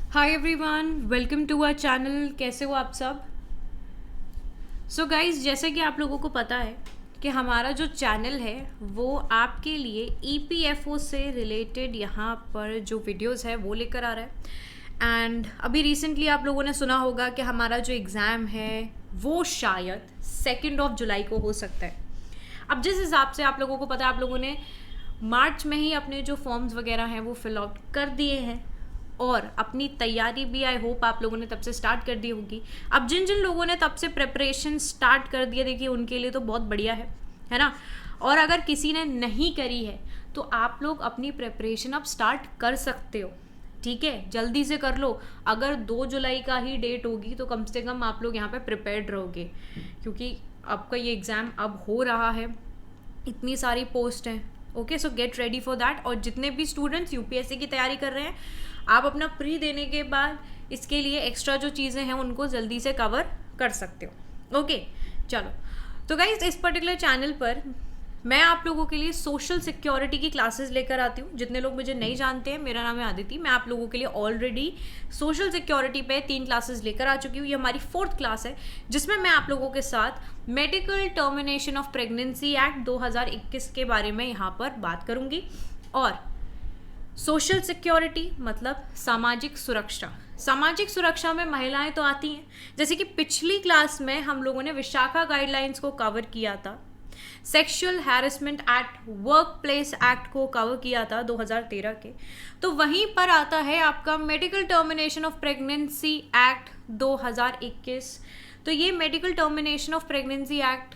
Hi everyone, welcome to our channel. कैसे हो आप सब? सो गाइस, जैसे कि आप लोगों को पता है कि हमारा जो चैनल है वो आपके लिए ईपीएफओ से रिलेटेड यहाँ पर जो वीडियोस है वो लेकर आ रहा है। एंड अभी रिसेंटली आप लोगों ने सुना होगा कि हमारा जो एग्ज़ाम है वो शायद 2 जुलाई को हो सकता है। अब जिस हिसाब से आप लोगों को पता है, आप लोगों ने मार्च में ही अपने जो फॉर्म्स वगैरह हैं वो फिल आउट कर दिए हैं और अपनी तैयारी भी आई होप आप लोगों ने तब से स्टार्ट कर दी होगी। अब जिन जिन लोगों ने तब से प्रिपरेशन स्टार्ट कर दिया, देखिए उनके लिए तो बहुत बढ़िया है ना। और अगर किसी ने नहीं करी है तो आप लोग अपनी प्रिपरेशन अब स्टार्ट कर सकते हो। ठीक है, जल्दी से कर लो। अगर 2 जुलाई का ही डेट होगी तो कम से कम आप लोग यहाँ पे प्रिपेयर्ड रहोगे, क्योंकि आपका ये एग्ज़ाम अब हो रहा है। इतनी सारी पोस्ट हैं। Okay, so get ready for that. और जितने भी स्टूडेंट्स यूपीएससी की तैयारी कर रहे हैं, आप अपना प्री देने के बाद इसके लिए एक्स्ट्रा जो चीज़ें हैं उनको जल्दी से कवर कर सकते हो। ओके, चलो। तो गाइज, इस पर्टिकुलर चैनल पर मैं आप लोगों के लिए सोशल सिक्योरिटी की क्लासेस लेकर आती हूँ। जितने लोग मुझे नहीं जानते हैं, मेरा नाम है आदिति। मैं आप लोगों के लिए ऑलरेडी सोशल सिक्योरिटी पे 3 क्लासेस लेकर आ चुकी हूँ। ये हमारी 4th क्लास है, जिसमें मैं आप लोगों के साथ medical termination of pregnancy act 2021 के बारे में यहाँ पर बात करूँगी। और सोशल सिक्योरिटी मतलब सामाजिक सुरक्षा। सामाजिक सुरक्षा में महिलाएं तो आती हैं, जैसे कि पिछली क्लास में हम लोगों ने विशाखा गाइडलाइंस को कवर किया था, sexual harassment act, work place act को कवर किया था 2013 के। तो वहीं पर आता है आपका medical termination of pregnancy act 2021। तो ये medical termination of pregnancy act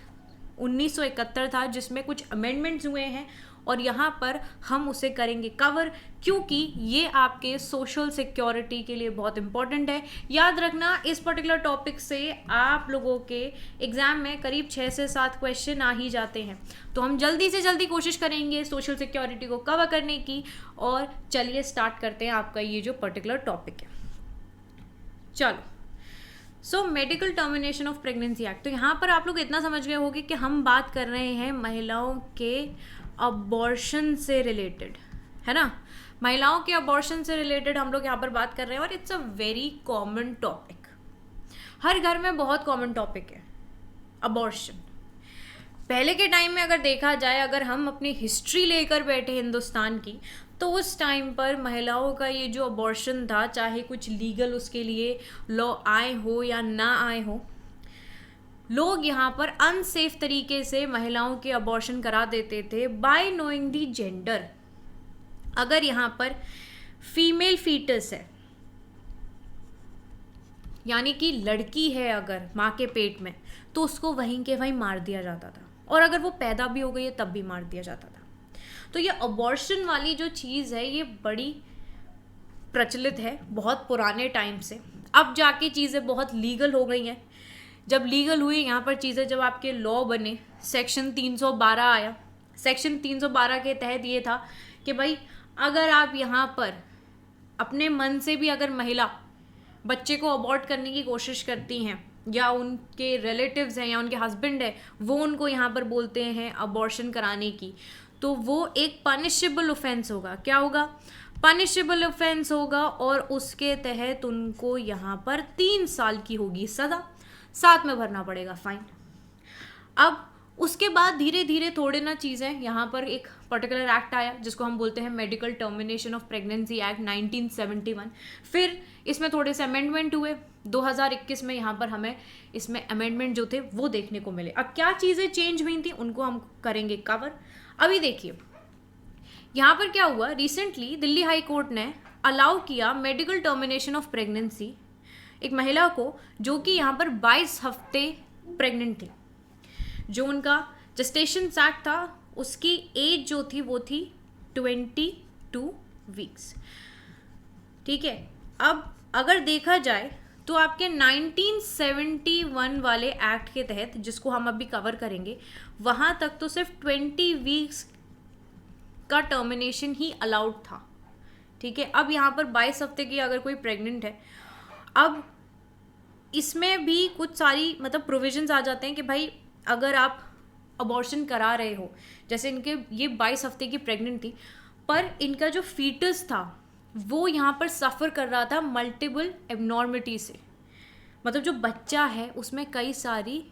1971 था, जिसमें कुछ अमेंडमेंट्स हुए हैं और यहाँ पर हम उसे करेंगे कवर, क्योंकि ये आपके सोशल सिक्योरिटी के लिए बहुत इंपॉर्टेंट है। याद रखना, इस पर्टिकुलर टॉपिक से आप लोगों के एग्जाम में करीब 6 से 7 क्वेश्चन आ ही जाते हैं। तो हम जल्दी से जल्दी कोशिश करेंगे सोशल सिक्योरिटी को कवर करने की। और चलिए स्टार्ट करते हैं आपका ये जो पर्टिकुलर टॉपिक है। चलो, so medical termination of pregnancy act. तो यहाँ पर आप लोग इतना समझ गए होंगे कि हम बात कर रहे हैं महिलाओं के अबॉर्शन से रिलेटेड, है ना। महिलाओं के अबॉर्शन से रिलेटेड हम लोग यहाँ पर बात कर रहे हैं और it's a very common topic. हर घर में बहुत कॉमन टॉपिक है अबॉर्शन। पहले के टाइम में अगर देखा जाए, अगर हम अपनी हिस्ट्री लेकर बैठे हिंदुस्तान की, तो उस टाइम पर महिलाओं का ये जो अबॉर्शन था, चाहे कुछ लीगल उसके लिए लॉ आए हो या ना आए हो, लोग यहाँ पर अनसेफ तरीके से महिलाओं के अबॉर्शन करा देते थे बाय नोइंग दी जेंडर। अगर यहाँ पर फीमेल फीटस है, यानी कि लड़की है अगर माँ के पेट में, तो उसको वहीं के वहीं मार दिया जाता था। और अगर वो पैदा भी हो गई है तब भी मार दिया जाता था। तो ये अबॉर्शन वाली जो चीज़ है ये बड़ी प्रचलित है बहुत पुराने टाइम से। अब जाके चीज़ें बहुत लीगल हो गई हैं। जब लीगल हुई यहाँ पर चीज़ें, जब आपके लॉ बने, सेक्शन 312 आया। सेक्शन 312 के तहत ये था कि भाई, अगर आप यहाँ पर अपने मन से भी अगर महिला बच्चे को अबॉर्ट करने की कोशिश करती हैं, या उनके रिलेटिव्स हैं या उनके हस्बैंड है, वो उनको यहाँ पर बोलते हैं अबॉर्शन कराने की, तो वो एक पनिशेबल ऑफेंस होगा। क्या होगा? पनिशेबल ऑफेंस होगा। और उसके तहत उनको यहाँ पर 3 साल की होगी सज़ा, साथ में भरना पड़ेगा फाइन। अब उसके बाद धीरे धीरे थोड़े ना चीज़ें, यहाँ पर एक पर्टिकुलर एक्ट आया जिसको हम बोलते हैं medical termination of pregnancy act 1971। फिर इसमें थोड़े से अमेंडमेंट हुए 2021 में। यहाँ पर हमें इसमें अमेंडमेंट जो थे वो देखने को मिले। अब क्या चीज़ें चेंज हुई थी उनको हम करेंगे कवर। अभी देखिए यहाँ पर क्या हुआ, रिसेंटली दिल्ली हाई कोर्ट ने अलाउ किया मेडिकल टर्मिनेशन ऑफ प्रेगनेंसी एक महिला को जो कि यहाँ पर 22 हफ्ते प्रेग्नेंट थी। जो उनका जेस्टेशन एक्ट था, उसकी एज जो थी वो थी 22 वीक्स। ठीक है। अब अगर देखा जाए तो आपके 1971 वाले एक्ट के तहत, जिसको हम अभी कवर करेंगे, वहाँ तक तो सिर्फ 20 वीक्स का टर्मिनेशन ही अलाउड था। ठीक है। अब यहाँ पर 22 हफ्ते की अगर कोई प्रेग्नेंट है, अब इसमें भी कुछ सारी मतलब प्रोविजंस आ जाते हैं कि भाई अगर आप अबॉर्शन करा रहे हो, जैसे इनके ये 22 हफ्ते की प्रेग्नेंट थी, पर इनका जो फीटस था वो यहाँ पर सफ़र कर रहा था मल्टीपल एबनॉर्मिटी से, मतलब जो बच्चा है उसमें कई सारी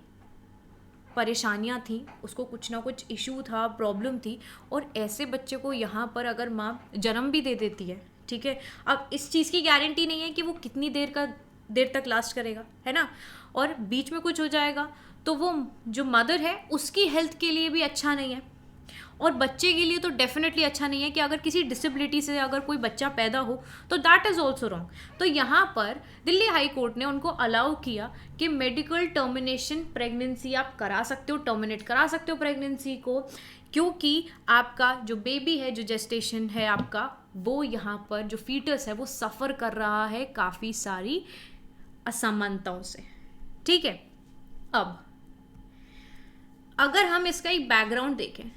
परेशानियाँ थी, उसको कुछ ना कुछ इशू था, प्रॉब्लम थी, और ऐसे बच्चे को यहाँ पर अगर माँ जन्म भी दे देती है, ठीक है, अब इस चीज़ की गारंटी नहीं है कि वो कितनी देर तक लास्ट करेगा, है ना, और बीच में कुछ हो जाएगा तो वो जो मदर है उसकी हेल्थ के लिए भी अच्छा नहीं है, और बच्चे के लिए तो डेफिनेटली अच्छा नहीं है कि अगर किसी डिसेबिलिटी से अगर कोई बच्चा पैदा हो तो दैट इज़ ऑल्सो रॉन्ग। तो यहाँ पर दिल्ली हाई कोर्ट ने उनको अलाउ किया कि मेडिकल टर्मिनेशन प्रेगनेंसी आप करा सकते हो, टर्मिनेट करा सकते हो प्रेगनेंसी को, क्योंकि आपका जो बेबी है, जो जेस्टेशन है आपका, वो यहाँ पर जो फीटस है वो सफ़र कर रहा है काफ़ी सारी असमानताओं से, ठीक है। अब अगर हम इसका एक बैकग्राउंड देखें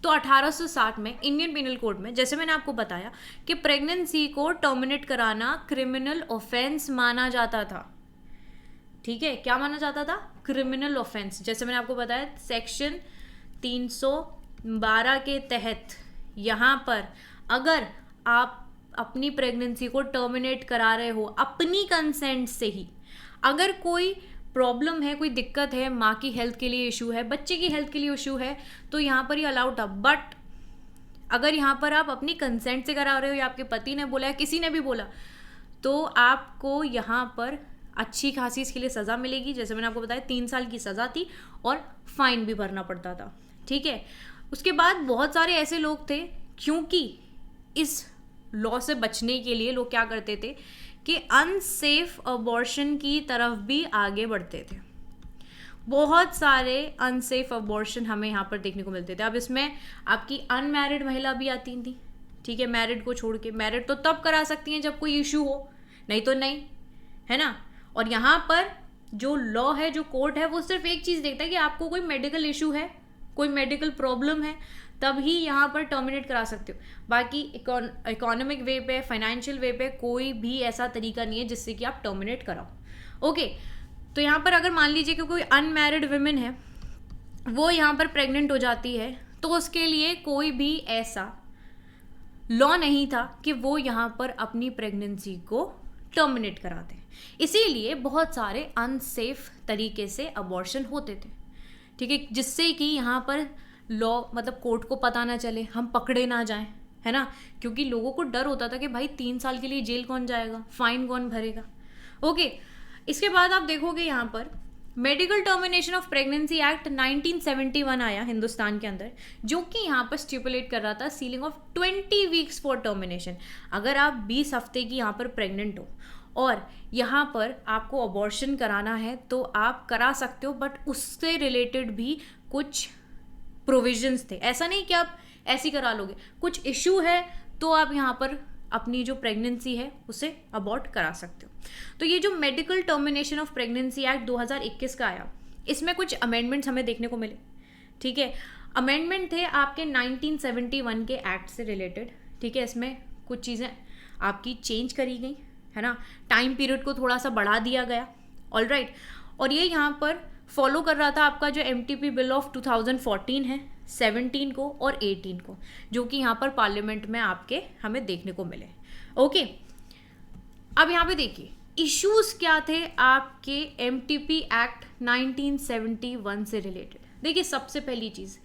तो 1860 में इंडियन पिनल कोड में, जैसे मैंने आपको बताया कि प्रेगनेंसी को टर्मिनेट कराना क्रिमिनल ऑफेंस माना जाता था, ठीक है, क्या माना जाता था, क्रिमिनल ऑफेंस। जैसे मैंने आपको बताया सेक्शन 312 के तहत यहाँ पर अगर आप अपनी प्रेगनेंसी को टर्मिनेट करा रहे हो अपनी कंसेंट से ही, अगर कोई प्रॉब्लम है, कोई दिक्कत है, माँ की हेल्थ के लिए इशू है, बच्चे की हेल्थ के लिए इशू है, तो यहाँ पर ये अलाउड था। बट अगर यहाँ पर आप अपनी कंसेंट से करा रहे हो या आपके पति ने बोला या किसी ने भी बोला, तो आपको यहाँ पर अच्छी खासी इसके लिए सज़ा मिलेगी। जैसे मैंने आपको बताया 3 साल की सज़ा थी और फाइन भी भरना पड़ता था, ठीक है। उसके बाद बहुत सारे ऐसे लोग थे, क्योंकि इस लॉ से बचने के लिए लोग क्या करते थे कि अनसेफ अबॉर्शन की तरफ भी आगे बढ़ते थे। बहुत सारे अनसेफ अबॉर्शन हमें यहाँ पर देखने को मिलते थे। अब इसमें आपकी अनमैरिड महिला भी आती थी, ठीक है, मैरिड को छोड़ के। मैरिड तो तब करा सकती हैं जब कोई इशू हो, नहीं तो नहीं, है ना। और यहाँ पर जो लॉ है, जो कोर्ट है, वो सिर्फ एक चीज़ देखता है कि आपको कोई मेडिकल इशू है, कोई मेडिकल प्रॉब्लम है, तब ही यहाँ पर टर्मिनेट करा सकते हो। बाकी इकोनॉमिक वे पे, फाइनेंशियल वे पे कोई भी ऐसा तरीका नहीं है जिससे कि आप टर्मिनेट कराओ। ओके, तो यहाँ पर अगर मान लीजिए कि कोई अनमैरिड वुमेन है, वो यहाँ पर प्रेग्नेंट हो जाती है, तो उसके लिए कोई भी ऐसा लॉ नहीं था कि वो यहाँ पर अपनी प्रेगनेंसी को टर्मिनेट करा दें। इसीलिए बहुत सारे अनसेफ तरीके से अबॉर्शन होते थे, ठीक है, जिससे कि यहाँ पर लॉ, मतलब कोर्ट को पता ना चले, हम पकड़े ना जाएं, है ना, क्योंकि लोगों को डर होता था कि भाई 3 साल के लिए जेल कौन जाएगा, फाइन कौन भरेगा। ओके, इसके बाद आप देखोगे यहाँ पर medical termination of pregnancy act 1971 आया हिंदुस्तान के अंदर, जो कि यहाँ पर स्टिपुलेट कर रहा था ceiling of 20 weeks for termination. अगर आप 20 हफ्ते की यहाँ पर प्रेग्नेंट हो और यहाँ पर आपको अबॉर्शन कराना है तो आप करा सकते हो, बट उससे रिलेटेड भी कुछ प्रोविजंस थे। ऐसा नहीं कि आप ऐसे करा लोगे, कुछ इशू है तो आप यहाँ पर अपनी जो प्रेगनेंसी है उसे अबॉर्ट करा सकते हो। तो ये जो medical termination of pregnancy act 2021 का आया, इसमें कुछ अमेंडमेंट्स हमें देखने को मिले, ठीक है। अमेंडमेंट थे आपके 1971 के एक्ट से रिलेटेड, ठीक है। इसमें कुछ चीज़ें आपकी चेंज करी गई, है ना, टाइम पीरियड को थोड़ा सा बढ़ा दिया गया, ऑल राइट। और ये यहाँ पर फॉलो कर रहा था आपका जो MTP बिल ऑफ 2014 है, 17 को और 18 को, जो कि यहाँ पर पार्लियामेंट में आपके हमें देखने को मिले। ओके, अब यहाँ पे देखिए इश्यूज क्या थे आपके MTP एक्ट 1971 से रिलेटेड। देखिए सबसे पहली चीज़,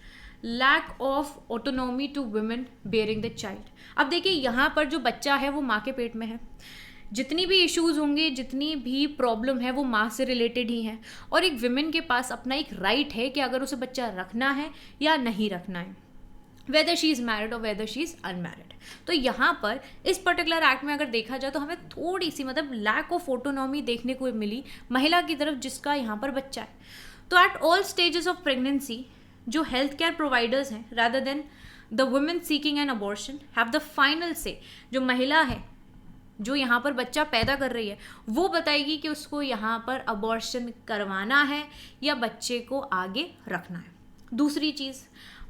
lack of autonomy to women bearing the child. अब देखिए यहाँ पर जो बच्चा है वो माँ के पेट में है, जितनी भी इश्यूज होंगे, जितनी भी प्रॉब्लम है, वो माँ से रिलेटेड ही हैं। और एक विमेन के पास अपना एक राइट है कि अगर उसे बच्चा रखना है या नहीं रखना है, वेदर शी इज़ मैरिड और वेदर शी इज़ अनमैरिड। तो यहाँ पर इस पर्टिकुलर एक्ट में अगर देखा जाए तो हमें थोड़ी सी मतलब लैक ऑफ ऑटोनॉमी देखने को मिली महिला की तरफ जिसका यहाँ पर बच्चा है। तो at all stages of pregnancy जो हेल्थ केयर प्रोवाइडर्स हैं, rather than the women seeking N abortion, have the final से। जो महिला है जो यहाँ पर बच्चा पैदा कर रही है, वो बताएगी कि उसको यहाँ पर अबॉर्शन करवाना है या बच्चे को आगे रखना है। दूसरी चीज़,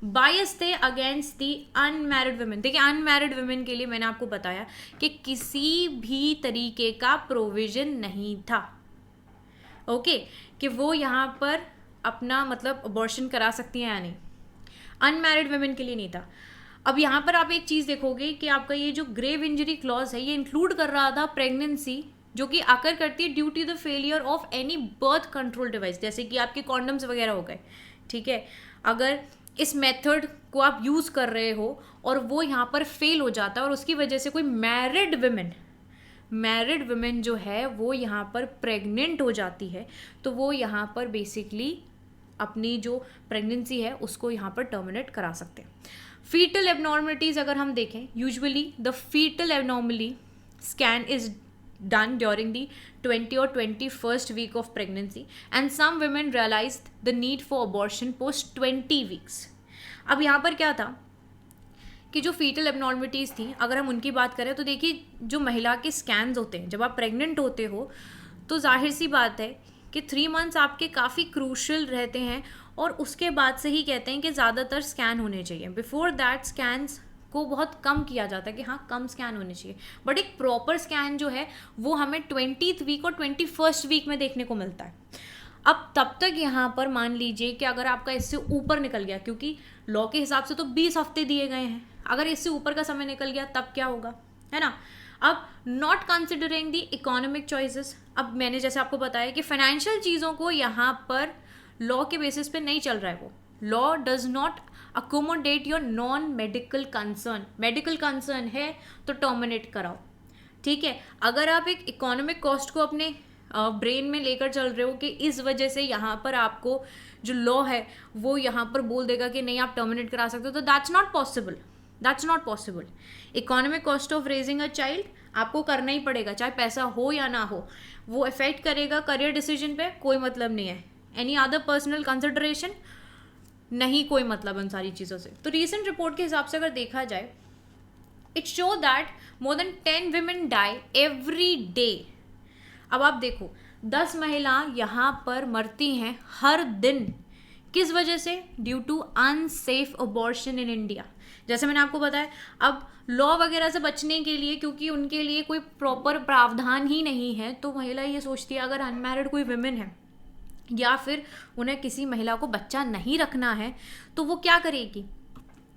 बायस थे अगेंस्ट दी अनमैरिड वुमेन। देखिए अनमैरिड वुमेन के लिए मैंने आपको बताया कि किसी भी तरीके का प्रोविज़न नहीं था, ओके, कि वो यहाँ पर अपना मतलब अबॉर्शन करा सकती हैं या नहीं, अनमैरिड वुमेन के लिए नहीं था। अब यहाँ पर आप एक चीज़ देखोगे कि आपका ये जो ग्रेव इंजरी क्लॉज है ये इंक्लूड कर रहा था प्रेगनेंसी जो कि आकर करती है due to the failure of any birth control device, जैसे कि आपके कॉन्डम्स वगैरह हो गए, ठीक है। अगर इस मेथड को आप यूज़ कर रहे हो और वो यहाँ पर फेल हो जाता है और उसकी वजह से कोई मैरिड वुमेन जो है वो यहाँ पर प्रेग्नेंट हो जाती है, तो वो यहाँ पर बेसिकली अपनी जो प्रेगनेंसी है उसको यहाँ पर टर्मिनेट करा सकते हैं। फीटल एबनॉर्मलिटीज़ अगर हम देखें, usually the fetal abnormally scan is done during the 20 or 21st week of pregnancy and some women realized the need for abortion post 20 weeks. अब यहाँ पर क्या था कि जो फीटल एबनॉर्मलिटीज़ थी अगर हम उनकी बात करें तो देखिए जो महिला के स्कैन्स होते हैं जब आप प्रेग्नेंट होते हो तो जाहिर सी बात है कि 3 months आपके काफ़ी क्रूशल रहते हैं और उसके बाद से ही कहते हैं कि ज़्यादातर स्कैन होने चाहिए। बिफोर दैट स्कैन्स को बहुत कम किया जाता है कि हाँ कम स्कैन होने चाहिए, बट एक प्रॉपर स्कैन जो है वो हमें 20th वीक और 21st वीक में देखने को मिलता है। अब तब तक यहाँ पर मान लीजिए कि अगर आपका इससे ऊपर निकल गया, क्योंकि लॉ के हिसाब से तो 20 हफ्ते दिए गए हैं, अगर इससे ऊपर का समय निकल गया तब क्या होगा, है ना। अब not considering the economic choices, अब मैंने जैसे आपको बताया कि फाइनेंशियल चीज़ों को यहाँ पर लॉ के बेसिस पे नहीं चल रहा है, वो law does not accommodate your non medical concern. Medical concern है तो टर्मिनेट कराओ, ठीक है। अगर आप एक इकोनॉमिक कॉस्ट को अपने ब्रेन में लेकर चल रहे हो कि इस वजह से यहाँ पर आपको जो लॉ है वो यहाँ पर बोल देगा कि नहीं आप टर्मिनेट करा सकते हो, तो that's not possible. Economic cost of raising a child आपको करना ही पड़ेगा, चाहे पैसा हो या ना हो, वो इफेक्ट करेगा करियर डिसीजन पे, कोई मतलब नहीं है। एनी अदर पर्सनल कंसिडरेशन नहीं, कोई मतलब उन सारी चीज़ों से। तो रीसेंट रिपोर्ट के हिसाब से अगर देखा जाए, it show that more than 10 women die every day. अब आप देखो 10 महिला यहाँ पर मरती हैं हर दिन, किस वजह से? Due to unsafe abortion in India. जैसे मैंने आपको बताया, अब लॉ वगैरह से बचने के लिए, क्योंकि उनके लिए कोई प्रॉपर प्रावधान ही नहीं है, तो महिला ये सोचती है अगर अनमैरिड कोई विमेन है या फिर उन्हें किसी महिला को बच्चा नहीं रखना है तो वो क्या करेगी,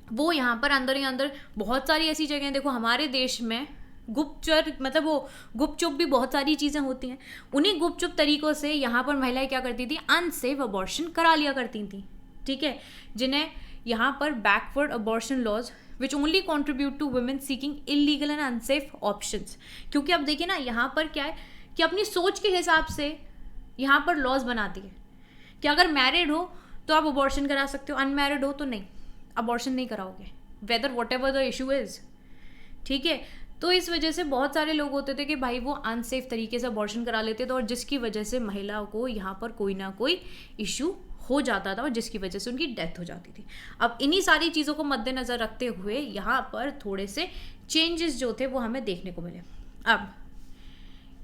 वो यहाँ पर अंदर ही अंदर बहुत सारी ऐसी जगह देखो हमारे देश में गुपचर मतलब वो गुपचुप भी बहुत सारी चीज़ें होती हैं, उन्हीं गुपचुप तरीक़ों से यहाँ पर महिलाएं क्या करती थी, अनसेफ अबॉर्शन करा लिया करती थी, ठीक है, जिन्हें यहाँ पर backward abortion laws which only contribute to women seeking illegal and unsafe options. क्योंकि अब देखिए ना यहाँ पर क्या है कि अपनी सोच के हिसाब से यहाँ पर लॉज बनाती है कि अगर मैरिड हो तो आप अबॉर्शन करा सकते हो, अनमैरिड हो तो नहीं, अबॉर्शन नहीं कराओगे, whether whatever the issue is, ठीक है। तो इस वजह से बहुत सारे लोग होते थे कि भाई वो अनसेफ तरीके से अबॉर्शन करा लेते थे और जिसकी वजह से महिलाओं को यहाँ पर कोई ना कोई इशू हो जाता था और जिसकी वजह से उनकी डेथ हो जाती थी। अब इन्हीं सारी चीज़ों को मद्देनज़र रखते हुए यहाँ पर थोड़े से चेंजेस जो थे वो हमें देखने को मिले। अब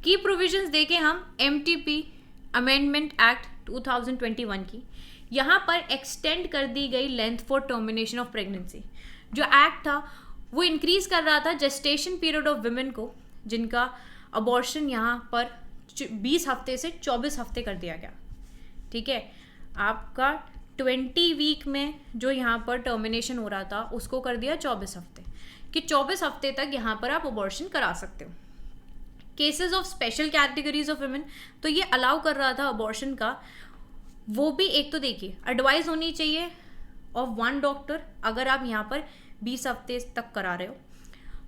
की प्रोविजंस देखें हम MTP अमेंडमेंट एक्ट 2021 की, यहाँ पर एक्सटेंड कर दी गई length for termination of pregnancy. जो एक्ट था वो इंक्रीज कर रहा था जेस्टेशन पीरियड ऑफ विमेन को, जिनका अबॉर्शन यहाँ पर 20 हफ्ते से 24 हफ्ते कर दिया गया, ठीक है। आपका 20 वीक में जो यहाँ पर टर्मिनेशन हो रहा था उसको कर दिया 24 हफ्ते, कि 24 हफ्ते तक यहाँ पर आप अबॉर्शन करा सकते हो। Cases of special categories of women, तो ये अलाउ कर रहा था अबॉर्शन का, वो भी एक तो देखिए एडवाइस होनी चाहिए ऑफ 1 डॉक्टर अगर आप यहाँ पर 20 हफ्ते तक करा रहे हो,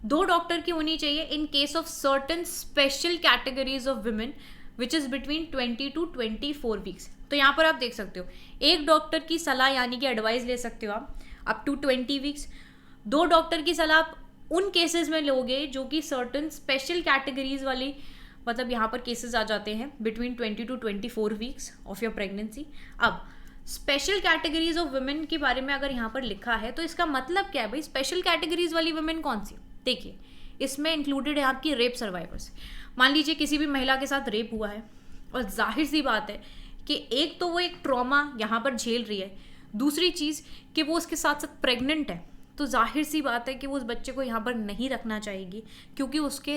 2 डॉक्टर की होनी चाहिए in case of certain special categories of women which is between 20 to 24 weeks. तो यहाँ पर आप देख सकते हो 1 डॉक्टर की सलाह यानी कि एडवाइस ले सकते हो आप अप टू 20 वीक्स, 2 डॉक्टर की सलाह आप उन केसेस में लोगे जो कि सर्टन स्पेशल कैटेगरीज वाली, मतलब यहाँ पर केसेस आ जाते हैं between 20 to 24 weeks of your pregnancy. अब स्पेशल कैटेगरीज ऑफ वुमेन के बारे में अगर यहाँ पर लिखा है तो इसका मतलब क्या है भाई, स्पेशल कैटेगरीज वाली वुमेन कौन सी? देखिए इसमें इंक्लूडेड है आपकी रेप सर्वाइवर्स। मान लीजिए किसी भी महिला के साथ रेप हुआ है और जाहिर सी बात है कि एक तो वो एक ट्रॉमा यहाँ पर झेल रही है, दूसरी चीज़ कि वो उसके साथ साथ प्रेग्नेंट है, तो जाहिर सी बात है कि वो उस बच्चे को यहाँ पर नहीं रखना चाहेगी, क्योंकि उसके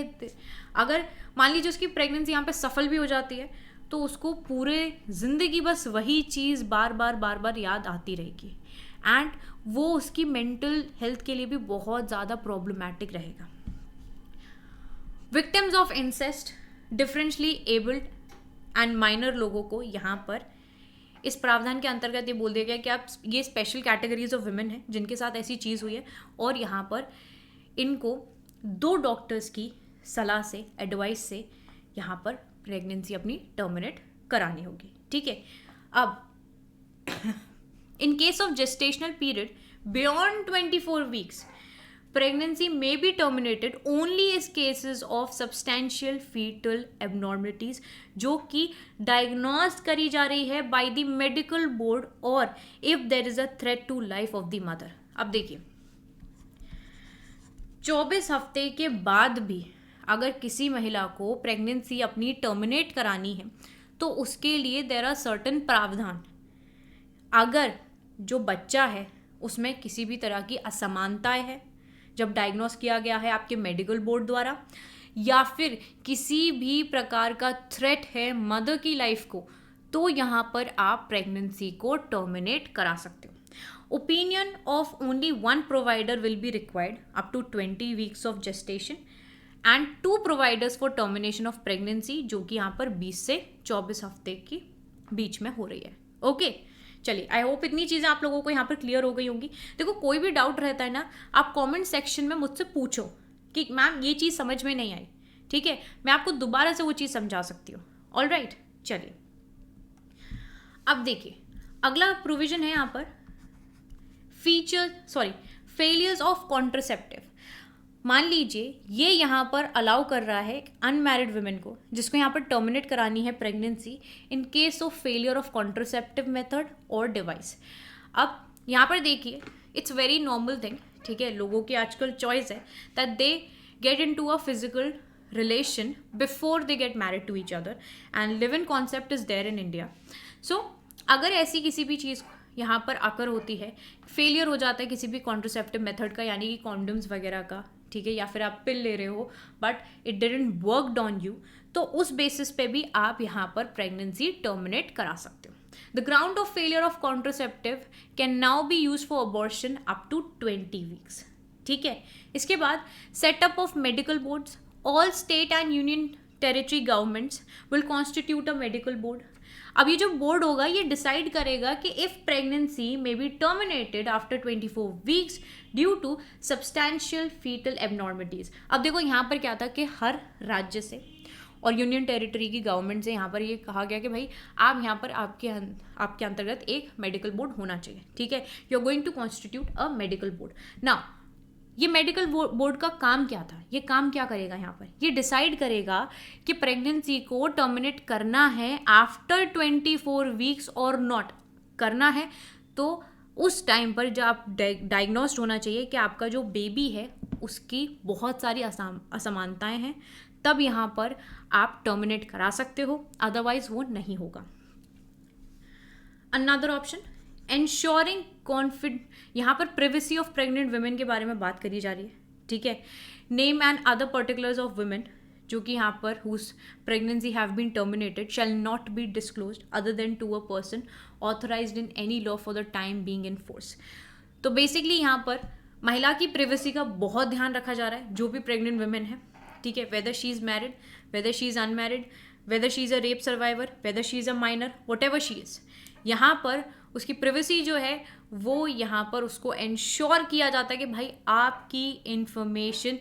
अगर मान लीजिए उसकी प्रेगनेंसी यहाँ पे सफल भी हो जाती है तो उसको पूरे ज़िंदगी बस वही चीज़ बार बार याद आती रहेगी। एंड वो उसकी मेंटल हेल्थ के लिए भी बहुत ज़्यादा प्रॉब्लमैटिक रहेगा. Victims of incest, differently abled and minor लोगों को यहाँ पर इस प्रावधान के अंतर्गत ये बोल दिया गया कि आप ये स्पेशल कैटेगरीज ऑफ विमेन हैं जिनके साथ ऐसी चीज़ हुई है और यहाँ पर इनको 2 डॉक्टर्स की सलाह से, एडवाइस से यहाँ पर प्रेगनेंसी अपनी टर्मिनेट करानी होगी. ठीक है. अब in case of gestational period beyond 24 weeks, pregnancy may be terminated only in cases of substantial fetal abnormalities जो कि diagnosed करी जा रही है by the medical board or if there is a threat to life of the mother. अब देखिए 24 हफ्ते के बाद भी अगर किसी महिला को प्रेगनेंसी अपनी टर्मिनेट करानी है तो उसके लिए देयर आर सर्टेन प्रावधान. अगर जो बच्चा है उसमें किसी भी तरह की असमानताएं है जब डायग्नोस किया गया है आपके मेडिकल बोर्ड द्वारा, या फिर किसी भी प्रकार का थ्रेट है मदर की लाइफ को, तो यहाँ पर आप प्रेगनेंसी को टर्मिनेट करा सकते हो. Opinion of only 1 provider will be required up to 20 weeks of gestation and 2 providers for termination of pregnancy जो कि यहाँ पर 20 से 24 हफ्ते के बीच में हो रही है. ओके चलिए, आई होप इतनी चीज़ें आप लोगों को यहाँ पर क्लियर हो गई होंगी. देखो कोई भी डाउट रहता है ना, आप कमेंट सेक्शन में मुझसे पूछो कि मैम ये चीज़ समझ में नहीं आई. ठीक है, मैं आपको दोबारा से वो चीज़ समझा सकती हूँ. ऑल राइट, चलिए अब देखिए अगला प्रोविजन है यहाँ पर फेलियर्स ऑफ कॉन्ट्रासेप्टिव. मान लीजिए ये यहाँ पर अलाउ कर रहा है अनमैरिड वुमेन को जिसको यहाँ पर टर्मिनेट करानी है pregnancy in case of failure of contraceptive method और डिवाइस. अब यहाँ पर देखिए इट्स वेरी नॉर्मल थिंग. ठीक है, लोगों की आजकल चॉइस है that they get into a physical relation before they get married to each other and live in concept is there in India. So अगर ऐसी किसी भी चीज़ यहाँ पर आकर होती है, फेलियर हो जाता है किसी भी कॉन्ट्रासेप्टिव मेथड का यानी कि कॉन्डम्स वगैरह का, ठीक है, या फिर आप पिल ले रहे हो but it didn't worked on you, तो उस बेसिस पे भी आप यहाँ पर प्रेगनेंसी टर्मिनेट करा सकते हो. The ground of failure of contraceptive can now be use for abortion up to 20 weeks. ठीक है, इसके बाद setup of medical boards. All state and union territory governments will constitute a medical board. अब ये जो बोर्ड होगा ये decide करेगा कि if pregnancy may be terminated after 24 weeks due to substantial fetal abnormalities. अब देखो यहाँ पर क्या था कि हर राज्य से और यूनियन टेरिटरी की गवर्नमेंट से यहाँ पर ये कहा गया कि भाई आप यहाँ पर आपके अंतर्गत एक मेडिकल बोर्ड होना चाहिए. ठीक है, you are going to constitute a medical board. Now ये मेडिकल बोर्ड का काम क्या था, ये काम क्या करेगा यहाँ पर, ये डिसाइड करेगा कि प्रेगनेंसी को टर्मिनेट करना है आफ्टर 24 वीक्स और नॉट करना है. तो उस टाइम पर जब आप डायग्नोस्ड होना चाहिए कि आपका जो बेबी है उसकी बहुत सारी असमानताएं हैं, तब यहाँ पर आप टर्मिनेट करा सकते हो, अदरवाइज वो नहीं होगा. अनदर ऑप्शन एंश्योरिंग यहाँ पर प्रिवेसी ऑफ प्रेग्नेंट वुमेन के बारे में बात करी जा रही है. ठीक है, name and other particulars of women जो कि यहाँ पर whose pregnancy have been terminated shall not be disclosed other than to a person authorized in any law for the time being in force. तो बेसिकली यहाँ पर महिला की privacy का बहुत ध्यान रखा जा रहा है जो भी प्रेग्नेंट वुमेन है. ठीक है, whether she is married, whether she is unmarried, whether she is a rape survivor, whether she is a minor, what ever she is, यहाँ पर उसकी प्रिवेसी जो है वो यहाँ पर उसको इंश्योर किया जाता है कि भाई आपकी इंफॉर्मेशन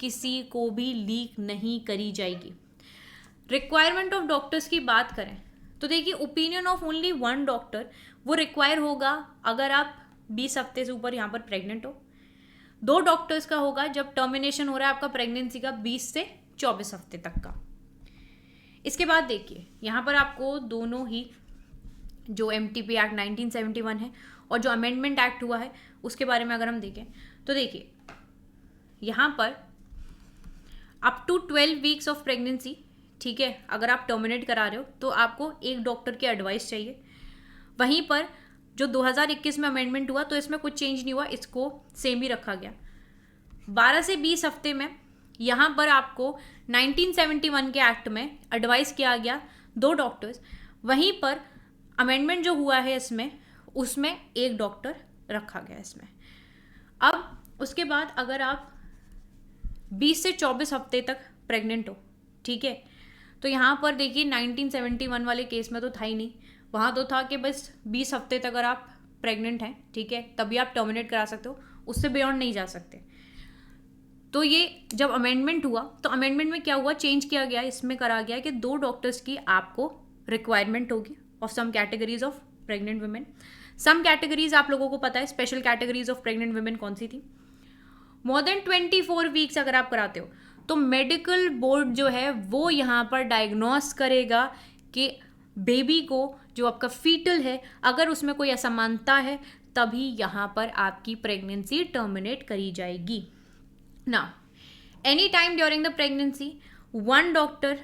किसी को भी लीक नहीं करी जाएगी. रिक्वायरमेंट ऑफ डॉक्टर्स की बात करें तो देखिए ओपिनियन ऑफ ओनली 1 डॉक्टर वो रिक्वायर होगा अगर आप 20 हफ्ते से ऊपर यहाँ पर प्रेग्नेंट हो. 2 डॉक्टर्स का होगा जब टर्मिनेशन हो रहा है आपका प्रेगनेंसी का 20 से 24 हफ्ते तक का. इसके बाद देखिए यहाँ पर आपको दोनों ही जो MTP एक्ट 1971 है और जो अमेंडमेंट एक्ट हुआ है उसके बारे में अगर हम देखें तो देखिए यहाँ पर up to 12 weeks of pregnancy, ठीक है, अगर आप टर्मिनेट करा रहे हो तो आपको एक डॉक्टर की एडवाइस चाहिए. वहीं पर जो 2021 में अमेंडमेंट हुआ तो इसमें कुछ चेंज नहीं हुआ, इसको सेम ही रखा गया. 12 से 20 हफ्ते में यहाँ पर आपको 1971 के एक्ट में एडवाइस किया गया 2 डॉक्टर्स. वहीं पर अमेंडमेंट जो हुआ है इसमें उसमें एक डॉक्टर रखा गया इसमें। अब उसके बाद अगर आप 20 से 24 हफ्ते तक प्रेग्नेंट हो, ठीक है, तो यहाँ पर देखिए 1971 वाले केस में तो था ही नहीं, वहाँ तो था कि बस 20 हफ्ते तक अगर आप प्रेग्नेंट हैं, ठीक है, तभी आप टर्मिनेट करा सकते हो, उससे बियॉन्ड नहीं जा सकते। तो ये जब अमेंडमेंट हुआ तो अमेंडमेंट में क्या हुआ, चेंज किया गया, इसमें करा गया कि 2 डॉक्टर्स की आपको रिक्वायरमेंट होगी of some categories of pregnant women. Some categories आप लोगों को पता है, special categories of pregnant women कौन सी थी, मोर देन 24 वीक्स अगर आप कराते हो तो मेडिकल बोर्ड जो है वो यहाँ पर डायग्नोस करेगा कि बेबी को, जो आपका फीटल है, अगर उसमें कोई असमानता है तभी यहाँ पर आपकी प्रेगनेंसी टर्मिनेट करी जाएगी ना। Any time during the pregnancy 1 doctor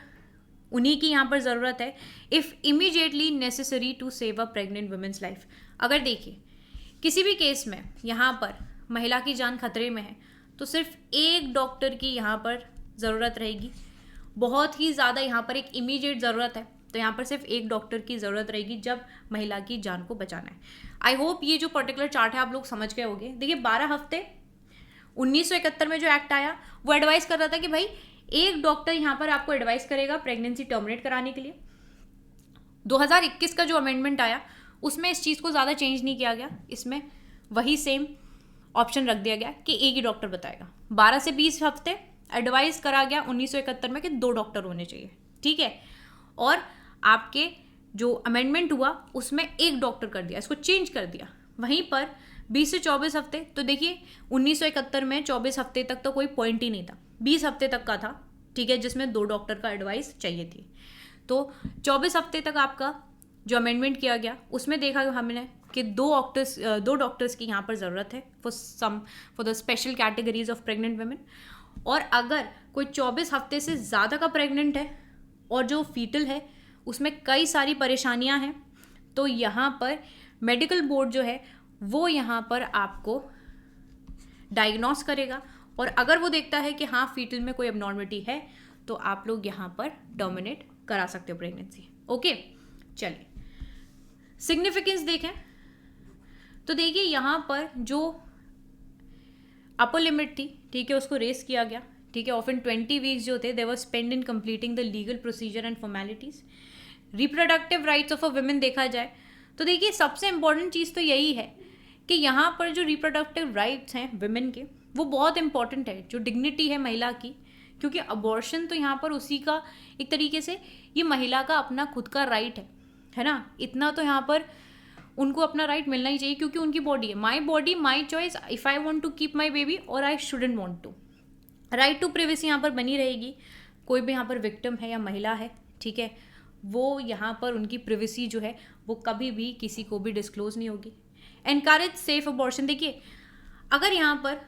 उन्हीं की यहाँ पर ज़रूरत है if immediately necessary to save a pregnant women's life. अगर देखिए किसी भी केस में यहाँ पर महिला की जान खतरे में है तो सिर्फ 1 डॉक्टर की यहाँ पर ज़रूरत रहेगी। बहुत ही ज़्यादा यहाँ पर एक इमीडिएट ज़रूरत है तो यहाँ पर सिर्फ 1 डॉक्टर की ज़रूरत रहेगी जब महिला की जान को बचाना है। आई होप ये जो पर्टिकुलर चार्ट है आप लोग समझ गए होंगे। देखिए 12 हफ्ते 1971 में जो एक्ट आया वो एडवाइस कर रहा था कि भाई 1 डॉक्टर यहाँ पर आपको एडवाइस करेगा प्रेगनेंसी टर्मिनेट कराने के लिए। 2021 का जो अमेंडमेंट आया उसमें इस चीज़ को ज़्यादा चेंज नहीं किया गया, इसमें वही सेम ऑप्शन रख दिया गया कि 1 ही डॉक्टर बताएगा। 12 से 20 हफ्ते एडवाइस करा गया 1971 में कि 2 डॉक्टर होने चाहिए, ठीक है, और आपके जो अमेंडमेंट हुआ उसमें 1 डॉक्टर कर दिया, इसको चेंज कर दिया। वहीं पर 20 से 24 हफ्ते, तो देखिए 1971 में 24 हफ्ते तक तो कोई पॉइंट ही नहीं था, 20 हफ्ते तक का था, ठीक है, जिसमें 2 डॉक्टर का एडवाइस चाहिए थी। तो 24 हफ्ते तक आपका जो अमेंडमेंट किया गया उसमें देखा हमने कि 2 डॉक्टर्स की यहाँ पर ज़रूरत है for the special categories of pregnant women. और अगर कोई 24 हफ्ते से ज़्यादा का प्रेग्नेंट है और जो फीटल है उसमें कई सारी परेशानियाँ हैं तो यहाँ पर मेडिकल बोर्ड जो है वो यहाँ पर आपको डायग्नोस करेगा और अगर वो देखता है कि हाँ फीटल में कोई एबनॉर्मलिटी है तो आप लोग यहाँ पर टर्मिनेट करा सकते हो प्रेगनेंसी। ओके, चलिए सिग्निफिकेंस देखें तो देखिए यहाँ पर जो अपर लिमिट थी, ठीक है, उसको रेस किया गया, ठीक है, ऑफन 20 वीक्स जो थे they were spend in completing the legal procedure and formalities. Reproductive rights of a women देखा जाए तो देखिए सबसे इंपॉर्टेंट चीज़ तो यही है कि यहाँ पर जो रिप्रोडक्टिव राइट्स हैं वुमेन के वो बहुत इंपॉर्टेंट है, जो डिग्निटी है महिला की, क्योंकि अबॉर्शन तो यहाँ पर उसी का एक तरीके से ये महिला का अपना खुद का राइट है ना। इतना तो यहाँ पर उनको अपना राइट मिलना ही चाहिए क्योंकि उनकी बॉडी है, my body my choice, if I want to keep my baby और I shouldn't want to. Right to privacy यहाँ पर बनी रहेगी। कोई भी यहाँ पर विक्टिम है या महिला है, ठीक है, वो यहाँ पर उनकी प्रिवेसी जो है वो कभी भी किसी को भी डिस्क्लोज नहीं होगी। एनकरेज सेफ अबॉर्शन, देखिए अगर यहाँ पर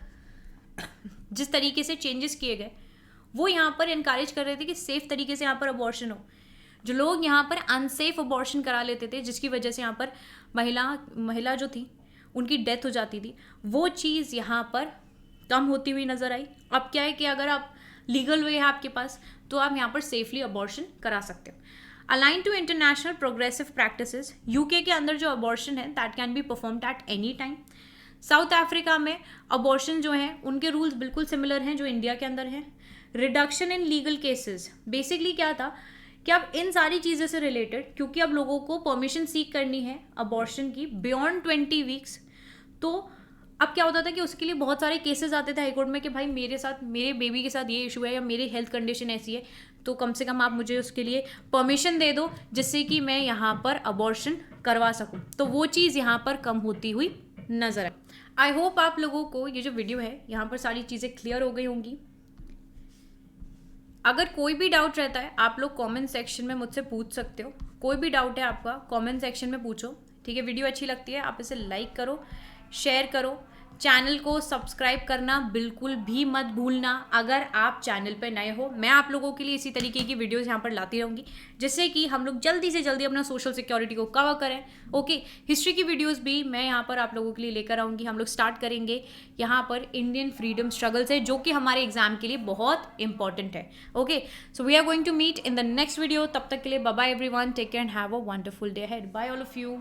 जिस तरीके से चेंजेस किए गए वो यहाँ पर इनकरेज कर रहे थे कि सेफ तरीके से यहाँ पर अबॉर्शन हो। जो लोग यहाँ पर अनसेफ अबॉर्शन करा लेते थे जिसकी वजह से यहाँ पर महिला जो थी उनकी डेथ हो जाती थी, वो चीज़ यहाँ पर कम होती हुई नज़र आई। अब क्या है कि अगर आप लीगल वे है आपके पास तो आप यहाँ पर सेफली अबॉर्शन करा सकते हो। Align to international progressive practices, UK के अंदर जो अबॉर्शन है that can be performed at any time. South Africa में अबॉर्शन जो हैं उनके रूल्स बिल्कुल सिमिलर हैं जो इंडिया के अंदर हैं। Reduction in legal cases, basically क्या था कि अब इन सारी चीज़ों से रिलेटेड, क्योंकि अब लोगों को परमिशन सीक करनी है अबॉर्शन की बियॉन्ड 20 वीक्स, तो अब क्या होता था कि उसके लिए बहुत सारे केसेस आते थे हाईकोर्ट में कि भाई मेरे साथ, मेरे बेबी के साथ ये इशू है या मेरी हेल्थ कंडीशन ऐसी है, तो कम से कम आप मुझे उसके लिए परमिशन दे दो जिससे कि मैं यहाँ पर अबॉर्शन करवा सकूँ। तो वो चीज़ यहाँ पर कम होती हुई नज़र आए। आई होप आप लोगों को ये जो वीडियो है यहाँ पर सारी चीज़ें क्लियर हो गई होंगी। अगर कोई भी डाउट रहता है आप लोग कमेंट सेक्शन में मुझसे पूछ सकते हो। कोई भी डाउट है आपका कमेंट सेक्शन में पूछो, ठीक है। वीडियो अच्छी लगती है आप इसे लाइक करो, शेयर करो, चैनल को सब्सक्राइब करना बिल्कुल भी मत भूलना अगर आप चैनल पर नए हो। मैं आप लोगों के लिए इसी तरीके की वीडियोस यहाँ पर लाती रहूँगी जिससे कि हम लोग जल्दी से जल्दी अपना सोशल सिक्योरिटी को कवर करें। ओके, हिस्ट्री की वीडियोस भी मैं यहाँ पर आप लोगों के लिए लेकर आऊँगी। हम लोग स्टार्ट करेंगे यहाँ पर इंडियन फ्रीडम स्ट्रगल से, जो कि हमारे एग्जाम के लिए बहुत इंपॉर्टेंट है। Okay, so we are going to meet in the next video. तब तक के लिए bye bye everyone, take care and have a wonderful day ahead. Bye all of you.